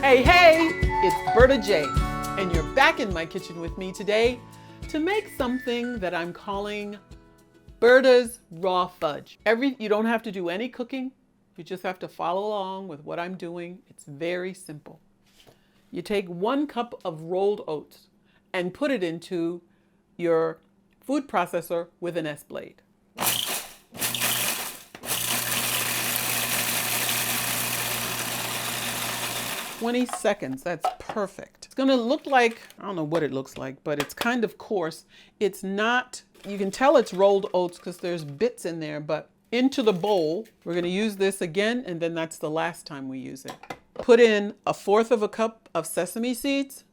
Hey, it's Berta J, and you're back in my kitchen with me today to make something that I'm calling Berta's Raw Fudge. You don't have to do any cooking. You just have to follow along with what I'm doing. It's very simple. You take 1 cup of rolled oats and put it into your food processor with an S-blade. "20 seconds, that's perfect. It's gonna look like, I don't know what it looks like, but it's kind of coarse. It's not, you can tell it's rolled oats because there's bits in there, but into the bowl, we're gonna use this again, and then that's the last time we use it. Put in 1/4 of a cup of sesame seeds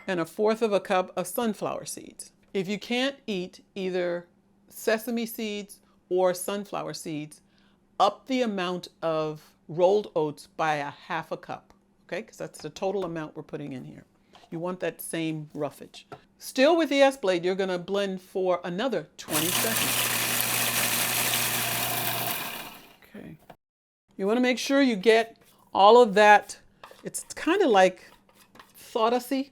and 1/4 of a cup of sunflower seeds. If you can't eat either sesame seeds or sunflower seeds, up the amount of rolled oats by 1/2 cup. Okay, because that's the total amount we're putting in here. You want that same roughage. Still with the S-blade, you're gonna blend for another 20 seconds. Okay. You wanna make sure you get all of that. It's kind of like thawdusy,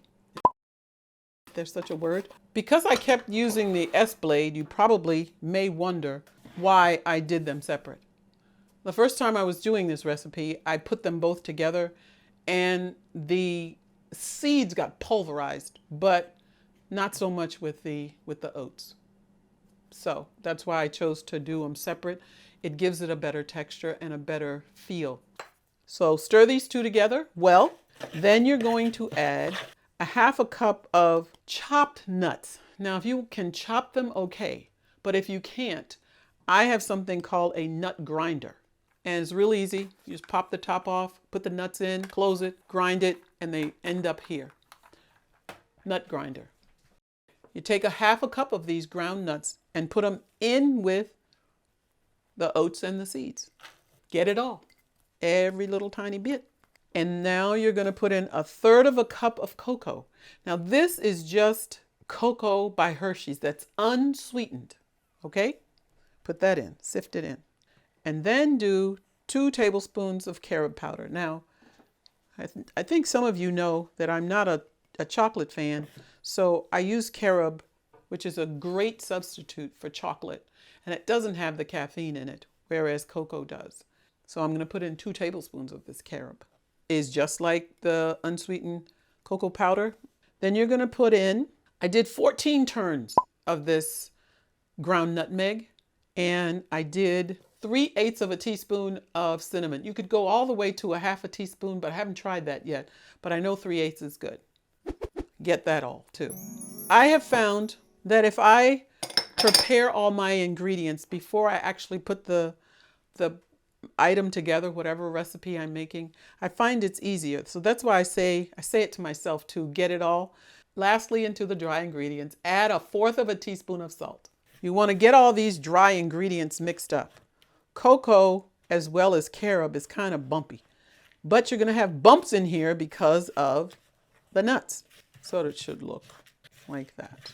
if there's such a word. Because I kept using the S-blade, you probably may wonder why I did them separate. The first time I was doing this recipe, I put them both together and the seeds got pulverized, but not so much with the oats. So that's why I chose to do them separate. It gives it a better texture and a better feel. So stir these two together well. Then you're going to add 1/2 cup of chopped nuts. Now, if you can chop them, okay. But if you can't, I have something called a nut grinder. And it's real easy. You just pop the top off, put the nuts in, close it, grind it, and they end up here. Nut grinder. You take 1/2 cup of these ground nuts and put them in with the oats and the seeds. Get it all, every little tiny bit. And now you're going to put in 1/3 cup of cocoa. Now this is just cocoa by Hershey's that's unsweetened. Okay? Put that in, sift it in. And then do 2 tablespoons of carob powder. Now, I think some of you know that I'm not a chocolate fan, so I use carob, which is a great substitute for chocolate, and it doesn't have the caffeine in it, whereas cocoa does. So I'm going to put in 2 tablespoons of this carob. It's just like the unsweetened cocoa powder. Then you're going to put in, I did 14 turns of this ground nutmeg, and I did 3/8 of a teaspoon of cinnamon. You could go all the way to 1/2 teaspoon, but I haven't tried that yet. But I know 3/8 is good. Get that all too. I have found that if I prepare all my ingredients before I actually put the item together, whatever recipe I'm making, I find it's easier. So that's why I say it to myself to get it all. Lastly, into the dry ingredients, add 1/4 of a teaspoon of salt. You want to get all these dry ingredients mixed up. Cocoa, as well as carob, is kind of bumpy, but you're going to have bumps in here because of the nuts. So it should look like that.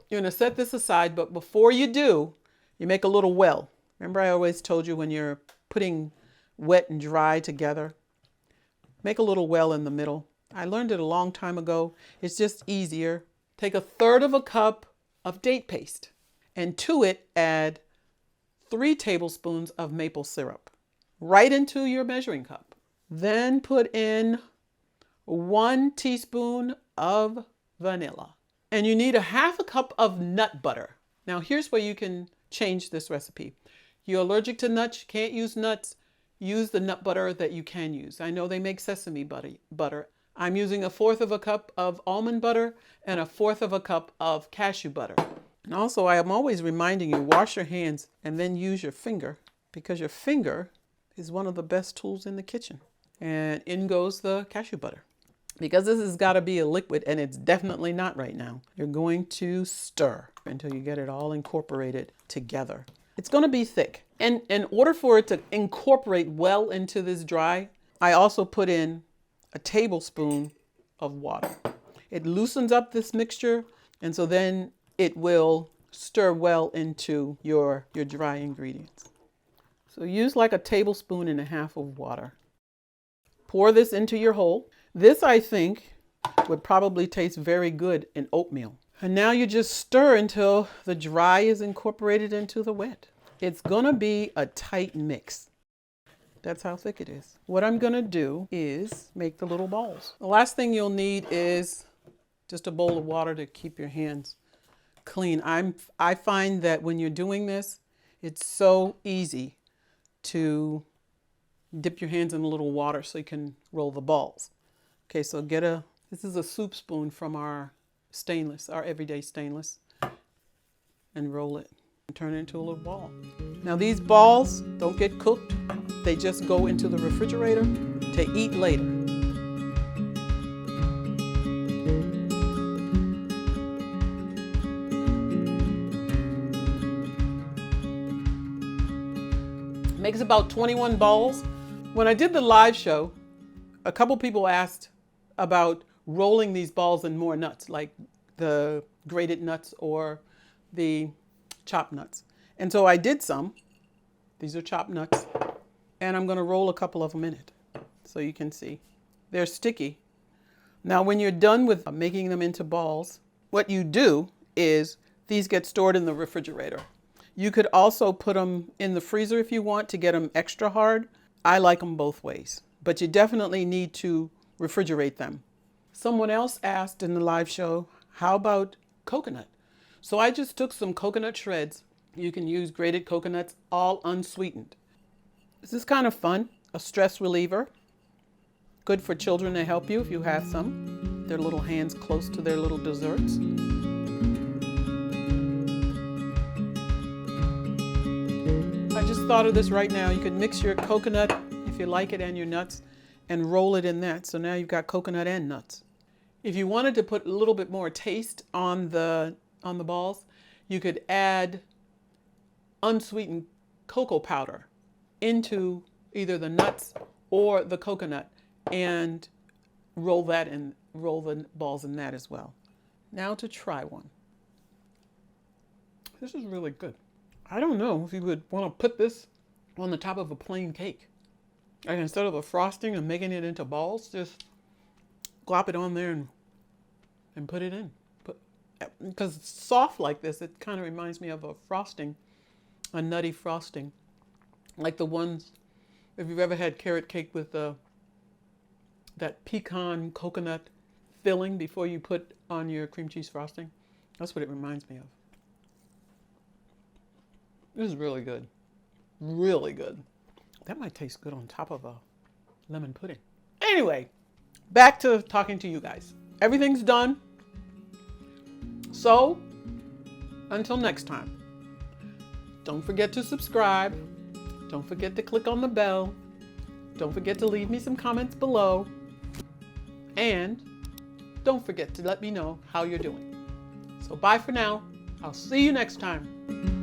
You're going to set this aside, but before you do, you make a little well. Remember I always told you when you're putting wet and dry together, make a little well in the middle. I learned it a long time ago. It's just easier. Take 1/3 cup of date paste, and to it add 3 tablespoons of maple syrup right into your measuring cup. Then put in 1 teaspoon of vanilla. And you need 1/2 cup of nut butter. Now here's where you can change this recipe. You're allergic to nuts, you can't use nuts, use the nut butter that you can use. I know they make sesame butter. I'm using 1/4 cup of almond butter and 1/4 cup of cashew butter. And also, I am always reminding you, wash your hands and then use your finger, because your finger is one of the best tools in the kitchen. And in goes the cashew butter. Because this has got to be a liquid, and it's definitely not right now. You're going to stir until you get it all incorporated together. It's going to be thick. And in order for it to incorporate well into this dry, I also put in 1 tablespoon of water. It loosens up this mixture, and so then it will stir well into your dry ingredients. So use like 1.5 tablespoons of water. Pour this into your hole. This, I think, would probably taste very good in oatmeal. And now you just stir until the dry is incorporated into the wet. It's gonna be a tight mix. That's how thick it is. What I'm gonna do is make the little balls. The last thing you'll need is just a bowl of water to keep your hands clean. I find that when you're doing this, it's so easy to dip your hands in a little water so you can roll the balls. Okay, so this is a soup spoon from our stainless, our everyday stainless, and roll it and turn it into a little ball. Now these balls don't get cooked. They just go into the refrigerator to eat later. Makes about 21 balls. When I did the live show, a couple people asked about rolling these balls in more nuts, like the grated nuts or the chopped nuts. And so I did some. These are chopped nuts. And I'm going to roll a couple of them in it so you can see. They're sticky. Now when you're done with making them into balls, what you do is these get stored in the refrigerator. You could also put them in the freezer if you want to get them extra hard. I like them both ways, but you definitely need to refrigerate them. Someone else asked in the live show, how about coconut? So I just took some coconut shreds. You can use grated coconuts, all unsweetened. This is kind of fun, a stress reliever. Good for children to help you if you have some. Their little hands close to their little desserts. I just thought of this right now. You could mix your coconut, if you like it, and your nuts, and roll it in that. So now you've got coconut and nuts. If you wanted to put a little bit more taste on the balls, you could add unsweetened cocoa powder into either the nuts or the coconut and roll the balls in that as well. Now to try one. This is really good. I don't know if you would want to put this on the top of a plain cake. Like instead of a frosting and making it into balls, just glop it on there and put it in. Because it's soft like this, it kind of reminds me of a frosting, a nutty frosting. Like the ones, if you've ever had carrot cake with that pecan coconut filling before you put on your cream cheese frosting, that's what it reminds me of. This is really good. Really good. That might taste good on top of a lemon pudding. Anyway, back to talking to you guys. Everything's done. So, until next time, don't forget to subscribe. Don't forget to click on the bell. Don't forget to leave me some comments below. And don't forget to let me know how you're doing. So bye for now. I'll see you next time.